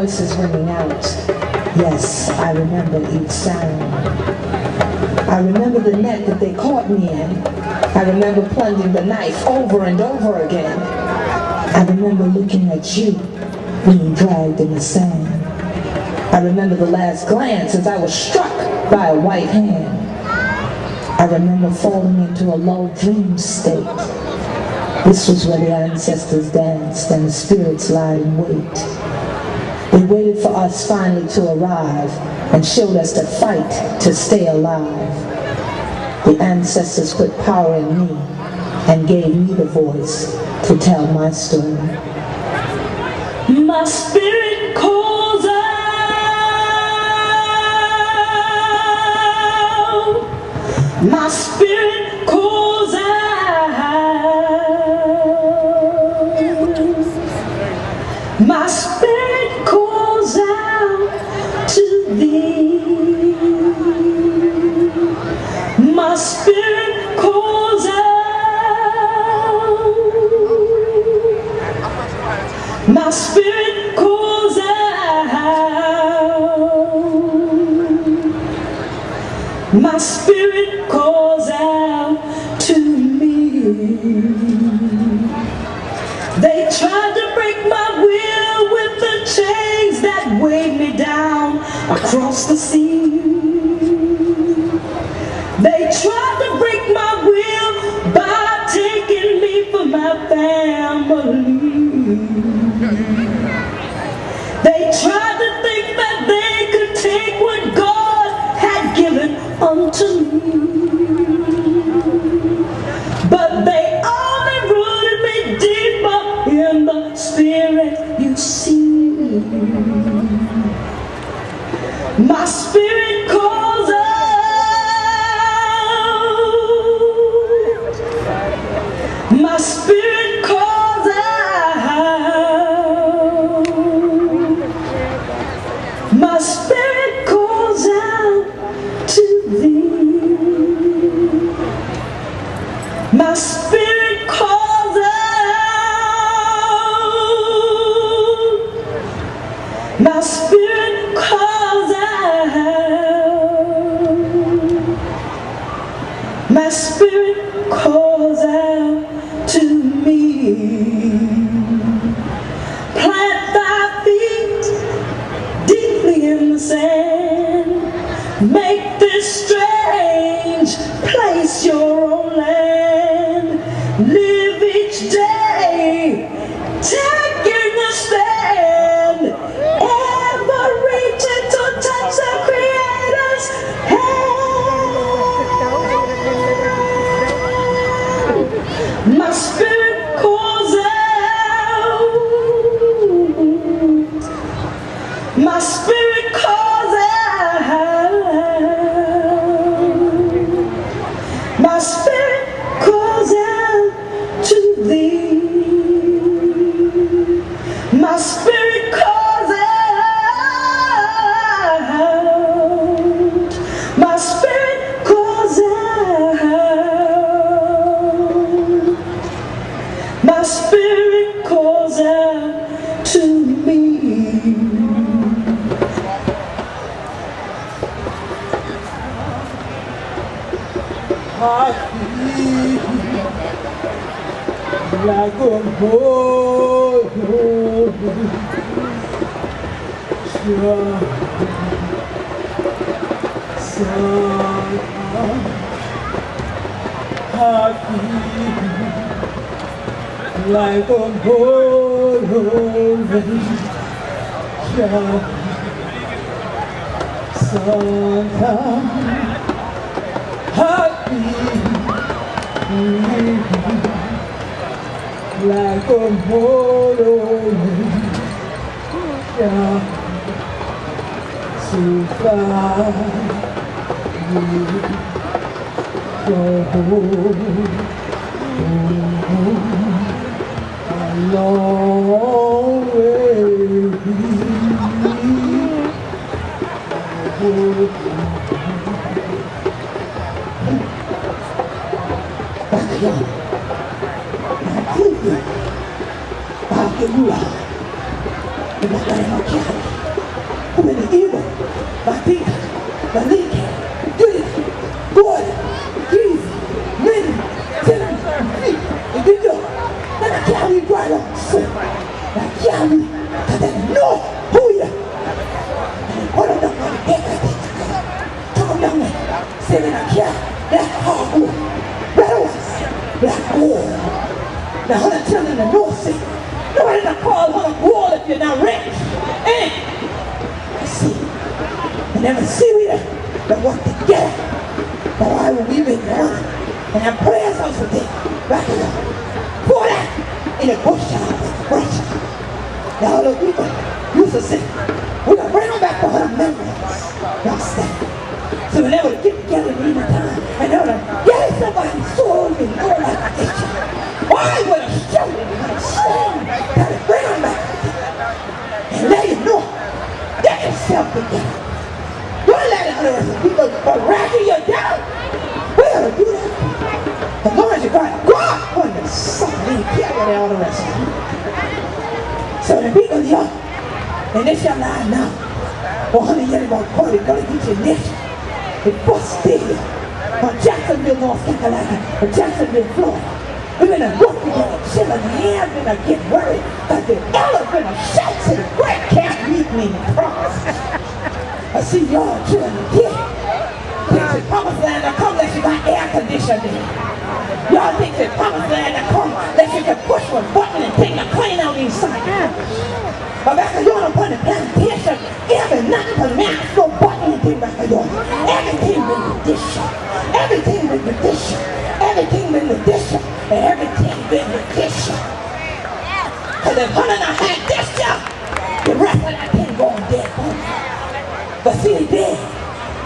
voices ringing out. Yes, I remember each sound. I remember the net that they caught me in. I remember plunging the knife over and over again. I remember looking at you being dragged in the sand. I remember the last glance as I was struck by a white hand. I remember falling into a lull dream state. This was where the ancestors danced and the spirits lied in wait. They waited for us finally to arrive and showed us to fight to stay alive. The ancestors put power in me and gave me the voice to tell my story. My spirit calls out. My spirit calls out. My spirit calls out to thee. My spirit calls out. My spirit calls out. My spirit calls out to me. They tried to break my will with the chains that weighed me down across the sea. They tried to break my will by taking me from my family. They tried to think that they could take what God had given unto me. But they only rooted me deeper in the spirit, you see. My spirit calls out. My spirit calls out. My spirit calls out to thee. My spirit calls out. My spirit calls out. My spirit calls out to me. Plant thy feet deeply in the sand. Make this strange place your own land. Live each day, taking a stand, ever reaching to touch the Creator's hand. My spirit calls out. My spirit calls out. My spirit calls out to thee. My spirit calls out. My spirit calls out. My spirit calls out to me. I feel like a boy. I feel like a boy. Sometimes like a mortal so far go home a long way. Hallelujah. In the name of Jesus. Who in the evil, my people, my league, good, boy, Jesus, men, sinners, feet, and good dog. Let the county right up. Like, yeah, because they know who you are. And they put them down on the deck like this. Took them down there, sitting up here, black hardwood, red ones, black gold. Now, I'm telling the North Sea, nobody not call on a gold if you're not rich. And see, and never see we that work together. But why would we been one? And our prayers also did. Right here. Pour that in the bush brush. Now look, we used to say, we're going to bring them back to her memories. Y'all say. So we never get together in the time. And they were like, yeah, somebody sold me more like this. Why would I show you? Got to bring them back. And let you know, get yourself together. Don't let other people rattle you down. We ought to do that. As long as you got God on the side, you can't go all the rest of you. So the people young, and they shall lie now. 100 years ago, probably going to get your nation. It bust still. On Jacksonville, North Carolina, or Jacksonville, Florida. We've been working together, chilling, and hands been get worried. Like the elephant of shouts to the great can't meet me in the cross. I see y'all chilling here. Think the promised land to come unless you got air conditioning. Y'all think the promised land to come unless you can push one button and take the plane out inside. But back of y'all upon the plantation, every night for man, no button anything back of y'all. Everything been the dish. Everything been the dish. Everything been the dish. And everything been the dish. Because if one of them had this job, the rest of that thing going dead. But see, they did.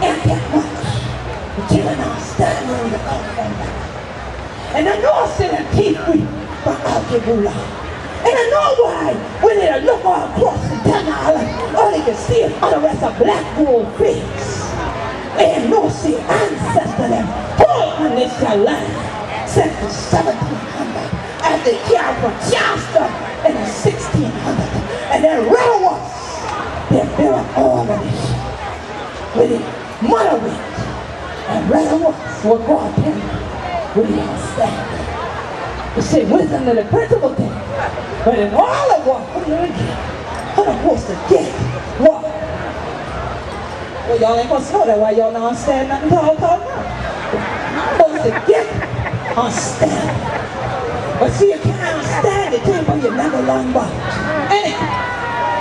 Ain't that much. The children are standing on the outcome. And I know I said a teeth free for Al-Jabula. And I know why when they look all across the tunnel, all they can see is all the rest of black gold face. And no see ancestor them hold on this land since the 1700 as they came from Charleston in the 1600. And then railroads, they built all of this. With the monolith and railroads were brought in with the understanding. You see, wisdom is the principal thing. But in all of what we're going to get, I'm supposed to get what? Well, y'all ain't going to know that why y'all don't understand nothing tall now. I'm supposed to get understanding. But see, you can't understand it till you never learn about it. Ain't it?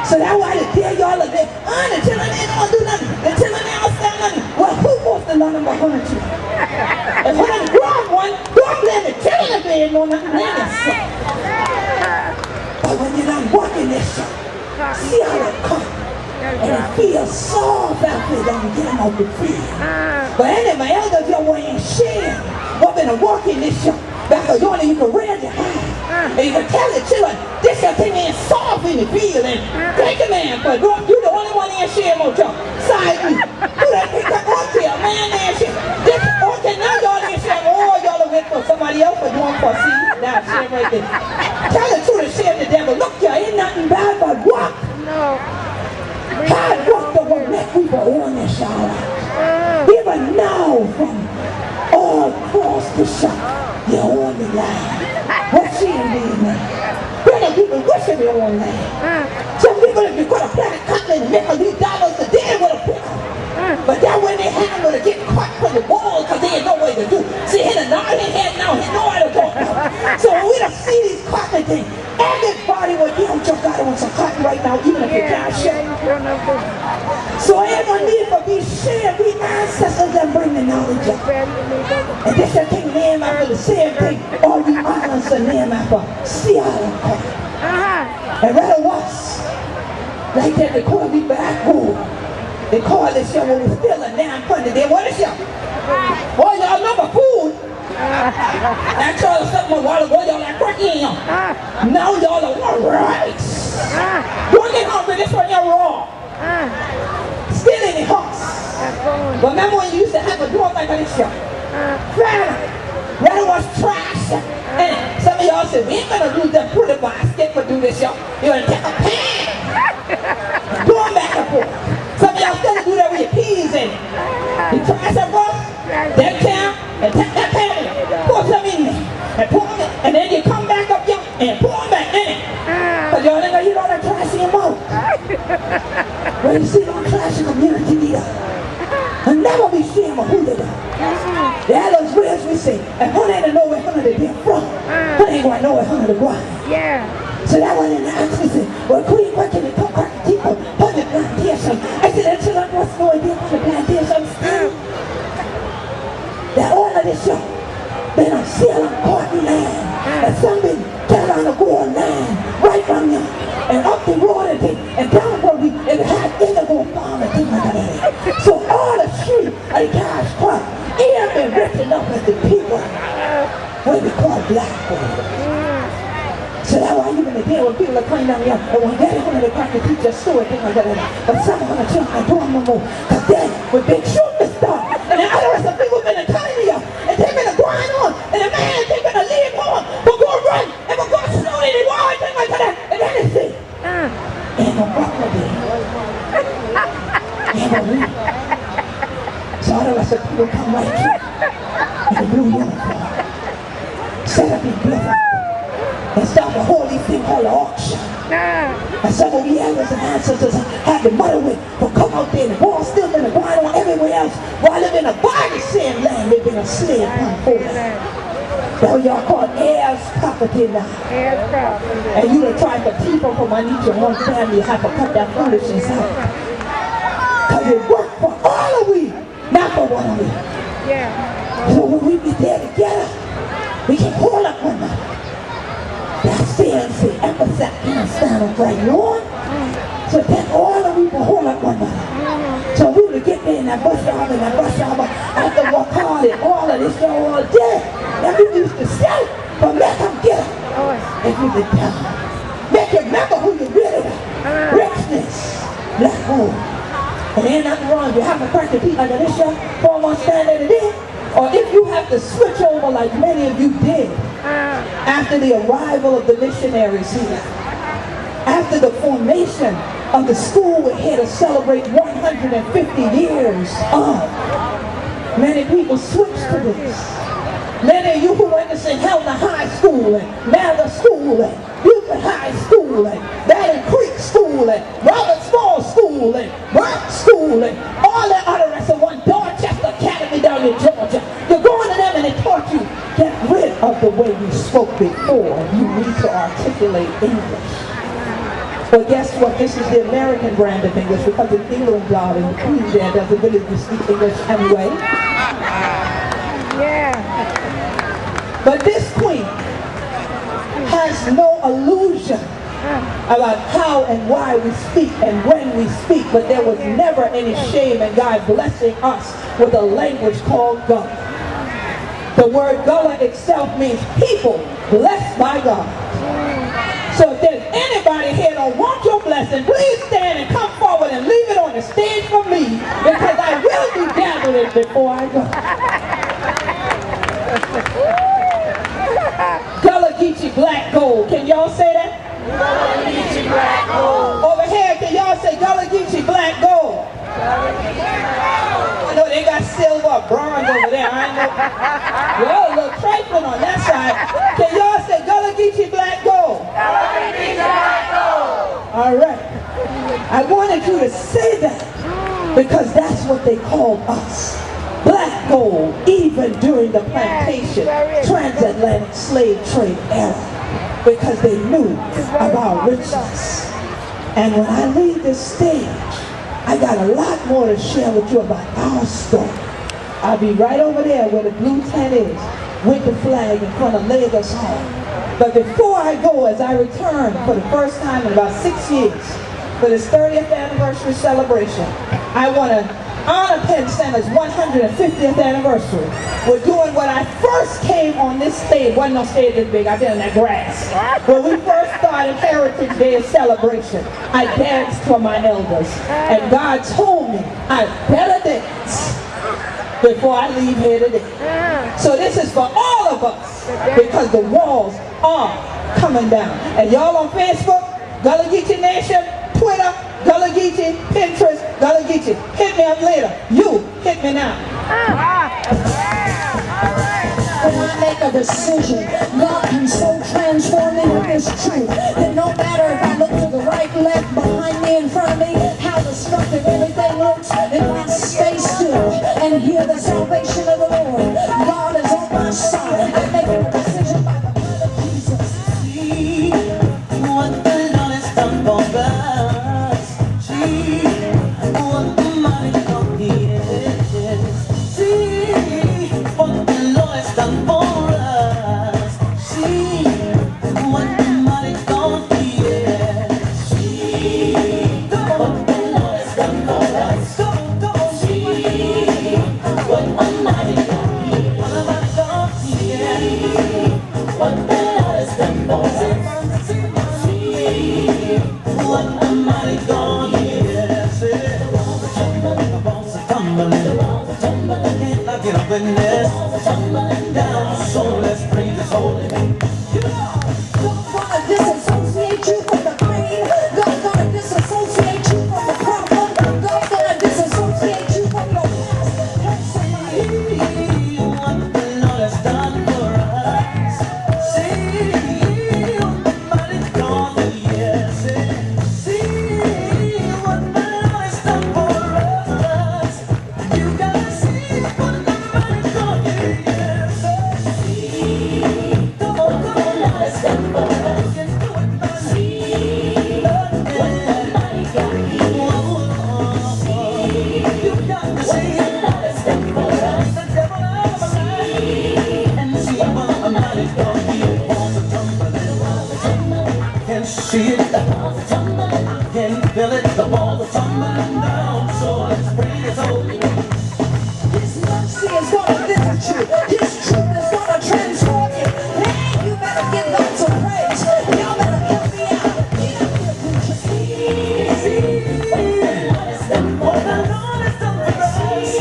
So that's why they tell y'all that they until they don't do nothing, until they don't understand nothing. Well, who wants to learn about hunting? If one of the grown one, don't blame the children if they ain't know nothing. But when you're not working this shit, see how they come. And it feels soft after they don't get them out the field. But any of my elders, y'all weren't share. What been working this shit? Back of you, you can raise your hand. And you can tell the children, this your thing ain't soft in the field. And take a man, but you're the only one in share about y'all. Side me. Who that pick up on to a man in share? This, okay, now y'all in share. Oh, y'all are waiting for somebody else for doing for see. Now share right there. Tell the truth and share the devil. Look, y'all ain't nothing bad but work. No. Hard work that will make people own their shower. Even now from all across the shop. You own the land. What's she in the land? Many people worship their own land. Some people, if you could have planted cotton and make $1 a day, would have put it. But that when they had them to get caught from the wall because they had no way to do. See, in the north, they had now, he know how to talk now. So when we don't see these cotton things, everybody would be on your God on some cotton right now, even if you can't share. So everyone need to be shared. We ancestors that bring the knowledge up. And this is thing name after the same thing. All the islands are named after sea island. And rather was like that they call me back home. They call this show when we still a damn funny. They what is y'all? Oh, y'all know my food. I told you something a while ago, y'all like cooking. Now y'all are rice. Don't get hungry, this one you're raw. Still in the house. But remember when you used to have a door like this show? Rather was trash. And some of y'all said, we ain't gonna do the put a basket for do this show. You're gonna take a pan. Going back and forth. Some of y'all still do that with your peas in it. You try some book, that can, and take that pan, pour some in there, and pour them in, and then you come back up here and pour them back in it. But y'all ain't gonna When you see them clashing community leader, and never be ashamed of who they are. The others will, as we say, and one ain't know where one they're from. One ain't going to know where one they're going. Yeah. So that one in the ask me, said, well, Queen, what can you talk about people on the plantation? I said, that children must know idea on the plantation still. That all of this young, been on sale on cotton land. And some been down on the gold land, right from you, and up the road and down where we, and had indigo farm and things like that. So all the street of the cash crop, it have been written up as the people, what we call black folk. So that's why you gonna deal with people that come down here and when daddy wanted to crack the teacher story, things like that. But some of them are children, I don't no more. Cause then with big shooting stuff, and the others of people been telling you, and they been going on, and the man they been leave home, but go run, and but go snow in the wall, and things like that. And then they say, ain't no buckle there. Ain't no real. So all the rest of people come right here in the blue uniform, set up in blue. And start the holy thing called the auction. And some of the elders and ancestors had the money with to come out there and the war still been going on everywhere else while they've been a body same land, they've been a slave upon force. That's what y'all call heirs property now. Heirs property. And you to try to keep them from underneath your own family, you have to cut that foolishness out. Because it worked for all of we, not for one of we. Yeah. So when we be there together, we can hold up one another. That's fancy, emphasis, can't stand up right, Lord. So then all of we will hold up one another. So we will get there in that bus yard and that bus yard after work hard and all of this show all day. And we used to say, but make them get up. And you the devil. Make you remember who you really are. Richness, black hole. And ain't nothing wrong. You have to crack the teeth like this show, 4 months stand at it in. Or if you have to switch over like many of you did after the arrival of the missionaries here, after the formation of the school we're here to celebrate 150 years of, many people switched to this. Many of you who went to St. Helena High School and Mather School and Buford High School and Valley Creek School and Robert Small School and Burke School and all that other rest of one, Dorchester Academy down in Georgia. You're going to them and they taught you, get rid of the way you spoke before. You need to articulate English. But guess what? This is the American brand of English because in England, God, and the Queen there doesn't really speak English anyway. Yeah. But this queen has no illusion about how and why we speak and when we speak, but there was never any shame in God blessing us with a language called Gullah. The word Gullah itself means people blessed by God. So if there's anybody here that want your blessing, please stand and come forward and leave it on the stage for me because I will be gathering before I go. Gullah Geechee Black Gold. Can y'all say that? Gullah Geechee Black Gold. Over here, can y'all say Gullah Geechee Black Gold? I know they got silver, bronze over there. I know. Well, a little trifling on that side. Can y'all say Gullah Geechee Black Gold? Gullah Geechee Black Gold. All right. I wanted you to say that because that's what they called us. Black gold, even during the plantation, transatlantic slave trade era, because they knew about richness. And when I leave this stage, I got a lot more to share with you about our story. I'll be right over there where the blue tent is, with the flag in front of Lagos Hall. But before I go, as I return for the first time in about 6 years, for this 30th anniversary celebration, I want to honor Penn Center's 150th anniversary. We're doing what I first came on this stage. Wasn't no stage this big, I've been in that grass. When we first started Heritage Day celebration, I danced for my elders. And God told me I better dance before I leave here today. So this is for all of us because the walls are coming down. And y'all on Facebook, Gullah Geechee Nation, Twitter, Gullah Geechee, Pinterest, Gullah Geechee. Hit me up later. You, hit me now. When I make a decision, God can so transform me with His truth that no matter if I look to the right, left, behind me, in front of me, dark and everything looks, if I stay still and hear the salvation of the Lord, God is on my side. I'm making a decision by the blood of Jesus. See what the Lord has done for us. See what the mighty God is. See what the Lord has done for us. See what the mighty God is. See what the Lord has done for us. Come on, see what the mighty God is. What the mighty God is. What the Lord has done for us. See what the mighty God is. The walls are tumbling. Can't I get up in this? Tumbling down. So let's praise His holy name. God's gonna disassociate you from the pain. God's gonna disassociate you from the problem. God's gonna disassociate you from your past. Hurt somebody. See what the Lord has done for us. See what the mighty God is. See what the Lord has done for us. You gotta see what the mighty God is. See, come on, come on, Lord has done for us. You can do it, man. See what the mighty God is. You got to see what the Lord has done for us. The devil out of my life. And see what the mighty God is. Walls are tumbling. Can see it. Can feel it. The walls are tumbling down. So let's praise His holy name. His mercy is gonna visit you. His truth is gonna transform you. Hey, you better give God some praise. Y'all better help me out. Get up here, preacher. See what the Lord has done for us.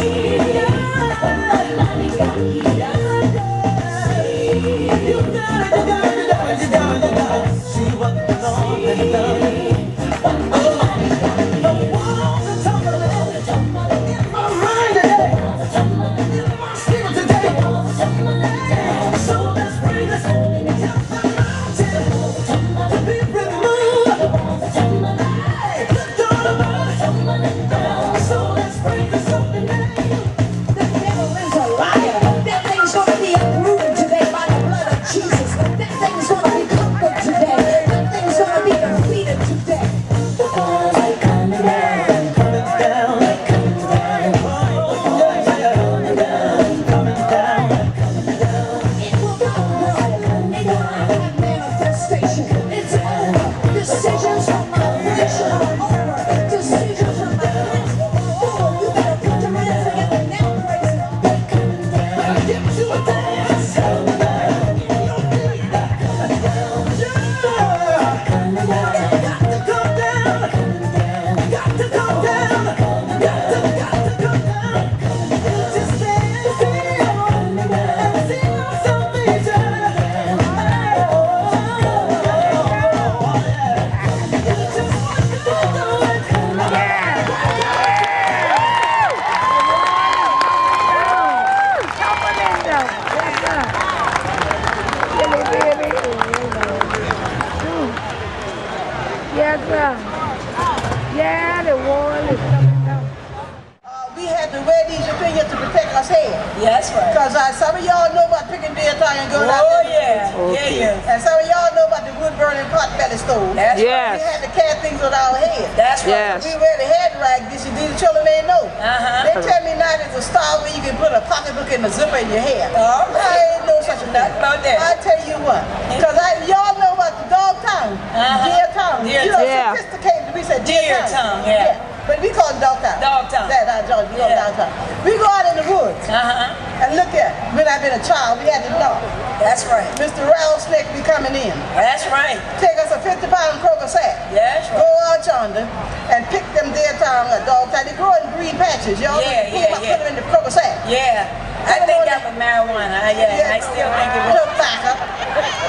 You got it. See what the Lord has done. The walls are tumbling in my mind today, in my spirit today. So let's praise His holy name. Tell the mountain to be removed. Hey, good God Almighty. So let's praise His holy name. The devil is a liar. That thing's gonna be uprooted today by the blood of Jesus. That thing's gonna be conquered today. That thing's gonna be defeated today. Coming down. Coming down. It will not grow. It will not have manifestation. It's over. Decisions from my flesh are over. Decisions from my flesh are over. You better put your hands together now, praise God. Get to a dance. Got to come down. Got to come down. Got to come down. Just stand still and see your salvation. Yes, sir. Yeah, the wall is coming down. We had to wear these opinions to protect our head. Yes, right. Because some of y'all know about picking deer tongue and going out Oh, there. yeah. And some of y'all know about the wood burning pot belly stove. That's We right. had to carry things on our head. That's right. We wear the head rag. These children ain't know. Uh-huh. They tell me now there's a style where you can put a pocketbook in the zipper in your hair. All right. I ain't know such a thing. Nothing about that. I tell you what. Because y'all know about the dog tongue, deer tongue. Deer You know, tongue. sophisticated. We said Deer tongue, yeah. But we call it dog tongue. Dog tongue. That's our dog. We call it Yeah. dog tongue. We go out in the woods. And look at, when I've been a child, we had to know. That's right. Mr. Rattlesnake be coming in. That's right. Take us a 50-pound croaker sack. That's Go right. out yonder and pick them deer tongue or dog tongue. They grow in green patches. Y'all Yeah, pull them up, yeah, put them in the croaker sack. Yeah. I think that was marijuana. Yeah, I still think it was. Tobacco.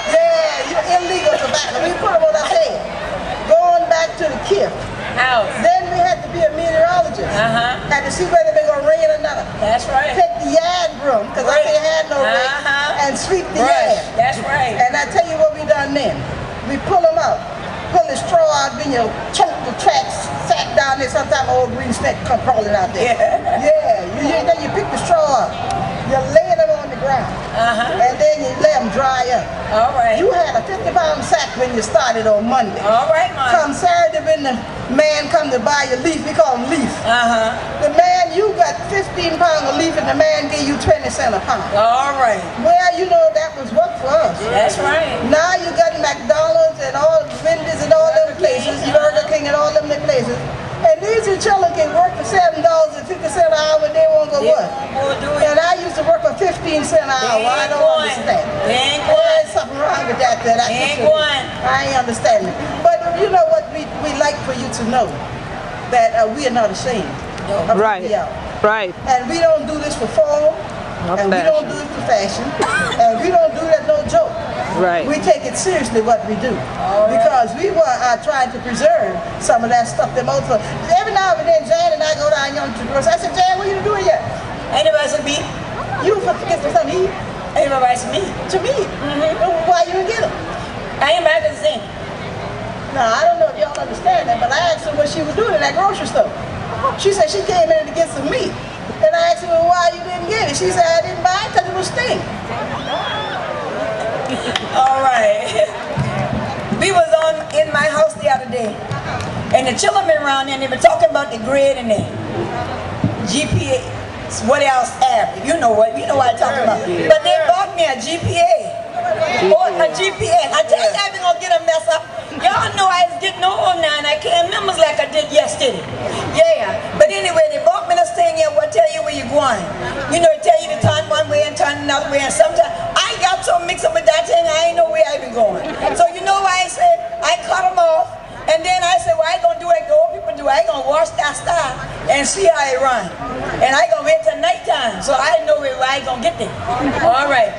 Yeah, illegal tobacco. We put them on our head. Going back to the gift. House. Then we had to be a meteorologist. Had to see whether they're going to rain or not. That's right. Take the yard broom, because I Right. ain't had no rain, and sweep the Right. yard. That's right. And I tell you what we done then. We pull them out. pull the straw out, then you choke the tracks, sat down there, sometimes old green snake come crawling out there. Then you pick the straw up, you lay them on the ground, and then you let them dry up. All right. You had a 50-pound sack when you started on Monday. All right, man. Come Saturday when the man come to buy your leaf, we call him leaf. The man, you got 15 pounds of leaf and the man gave you 20 cents a pound. All right. Well, you know that was work for us. That's right. Now you got McDonald's and all Wendy's and all them places, Burger King and all them places. And these children can work for $7.50 an hour, they won't go what? And I used to work for 15 cents an hour. I don't understand. There's something wrong with that. I ain't understanding. But you know what we like for you to know? That we are not ashamed of who we are. Right. And we don't do this for form. And we don't do it for fashion. And we don't do it as no joke. Right. We take it seriously what we do. Because we were trying to preserve some of that stuff. Every now and then, Jan and I go down young to girls. I said, Jan, what are you doing here? Ain't nobody to me. You for get some something to eat? Ain't nobody to me. To me? Why you didn't get them? I ain't back to sing. Now, I don't know if y'all understand that, but I asked her what she was doing in that grocery store. She said she came in to get some meat. And I asked her, well, why you didn't get it? She said, I didn't buy it because it was sting. All right. We was in my house the other day, and the children been around there, and they were talking about the grid and the GPA. What else? Average. You know what I'm talking about. But they bought me a GPA. Or a GPS. I tell you, I been gonna get a mess up. Y'all know I was getting old now, and I can't remember like I did yesterday. Yeah. But anyway, they bought me this thing here. Will tell you where you're going. You know, it tell you to turn one way and turn another way, and sometimes I got so mixed up with that thing, I ain't know where I been going. So you know why I said I cut them off, and then I said, well, I ain't gonna do like the old people do. I ain't gonna wash that stuff and see how it run. And I ain't gonna wait till nighttime, so I know where I ain't gonna get there. All right.